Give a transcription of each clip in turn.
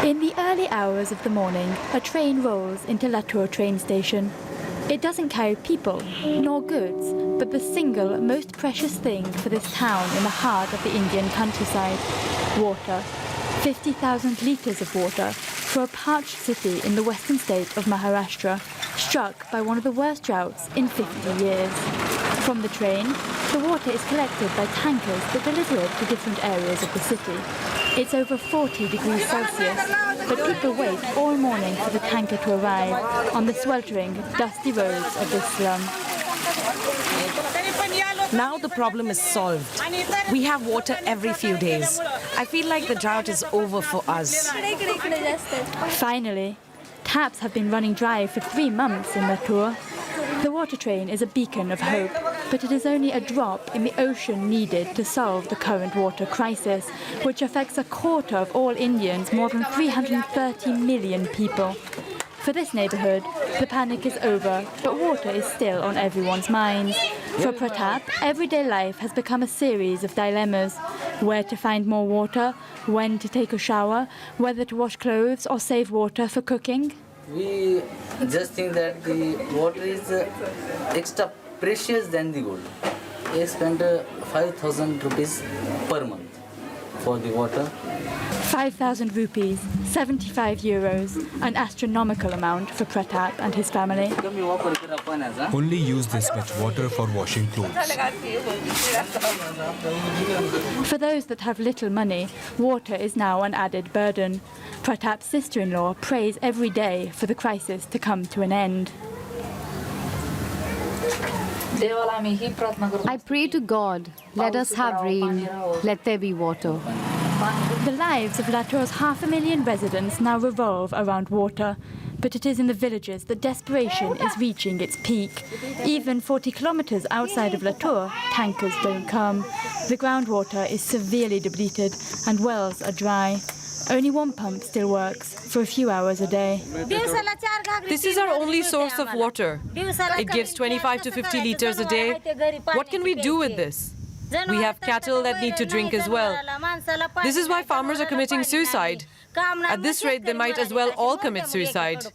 In the early hours of the morning, a train rolls into Latur train station. It doesn't carry people, nor goods, but the single most precious thing for this town in the heart of the Indian countryside: water. 50,000 litres of water for a parched city in the western state of Maharashtra, struck by one of the worst droughts in 50 years. From the train, the water is collected by tankers that deliver it to different areas of the city. It's over 40 degrees Celsius, but people wait all morning for the tanker to arrive on the sweltering, dusty roads of this slum. Now the problem is solved. We have water every few days. I feel like the drought is over for us. Finally, taps have been running dry for 3 months in Latur. The water train is a beacon of hope, but it is only a drop in the ocean needed to solve the current water crisis, which affects a quarter of all Indians, more than 330 million people. For this neighborhood, the panic is over, but water is still on everyone's minds. For Pratap, everyday life has become a series of dilemmas: where to find more water, when to take a shower, whether to wash clothes or save water for cooking. We just think that the water is extra precious than the gold. We spend 5,000 rupees per month for the water. 5,000 rupees, 75 euros, an astronomical amount for Pratap and his family. Only use this much water for washing clothes. For those that have little money, water is now an added burden. Pratap's sister-in-law prays every day for the crisis to come to an end. I pray to God, let us have rain, let there be water. The lives of Latur's 500,000 residents now revolve around water, but it is in the villages that desperation is reaching its peak. Even 40 kilometers outside of Latur, tankers don't come. The groundwater is severely depleted and wells are dry. Only one pump still works for a few hours a day. This is our only source of water. It gives 25 to 50 liters a day. What can we do with this? We have cattle that need to drink as well. This is why farmers are committing suicide. At this rate, they might as well all commit suicide.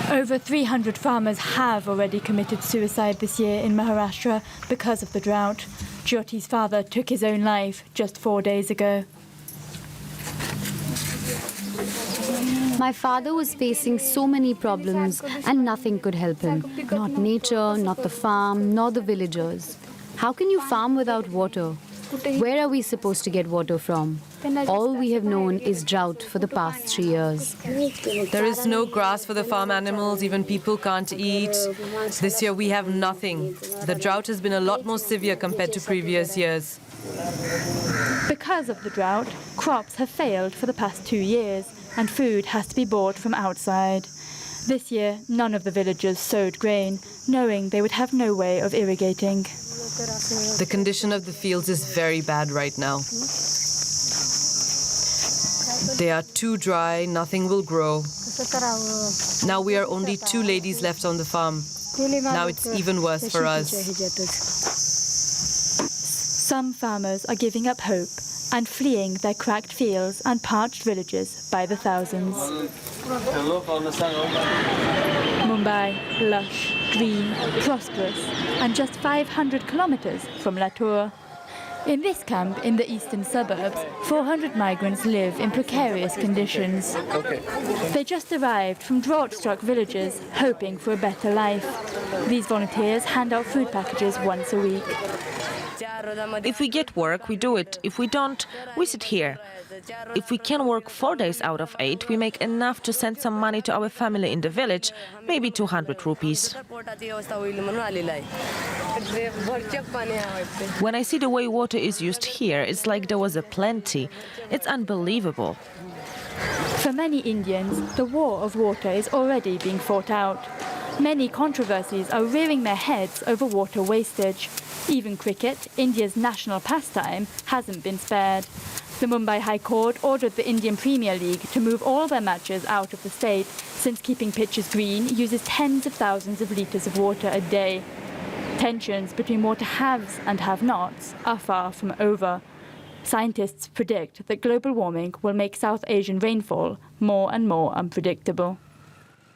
Over 300 farmers have already committed suicide this year in Maharashtra because of the drought. Jyoti's father took his own life just 4 days ago. My father was facing so many problems and nothing could help him. Not nature, not the farm, nor the villagers. How can you farm without water? Where are we supposed to get water from? All we have known is drought for the past 3 years. There is no grass for the farm animals, even people can't eat. This year we have nothing. The drought has been a lot more severe compared to previous years. Because of the drought, crops have failed for the past 2 years, and food has to be bought from outside. This year, none of the villagers sowed grain, knowing they would have no way of irrigating. The condition of the fields is very bad right now. They are too dry, nothing will grow. Now we are only 2 ladies left on the farm. Now it's even worse for us. Some farmers are giving up hope and fleeing their cracked fields and parched villages by the thousands. Mumbai, lush, green, prosperous, and just 500 kilometers from Latur. In this camp in the eastern suburbs, 400 migrants live in precarious conditions. They just arrived from drought-struck villages, hoping for a better life. These volunteers hand out food packages once a week. If we get work, we do it. If we don't, we sit here. If we can work 4 days out of 8, we make enough to send some money to our family in the village, maybe 200 rupees. When I see the way water is used here, it's like there was a plenty. It's unbelievable. For many Indians, the war of water is already being fought out. Many controversies are rearing their heads over water wastage. Even cricket, India's national pastime, hasn't been spared. The Mumbai High Court ordered the Indian Premier League to move all their matches out of the state, since keeping pitches green uses tens of thousands of litres of water a day. Tensions between water haves and have-nots are far from over. Scientists predict that global warming will make South Asian rainfall more and more unpredictable.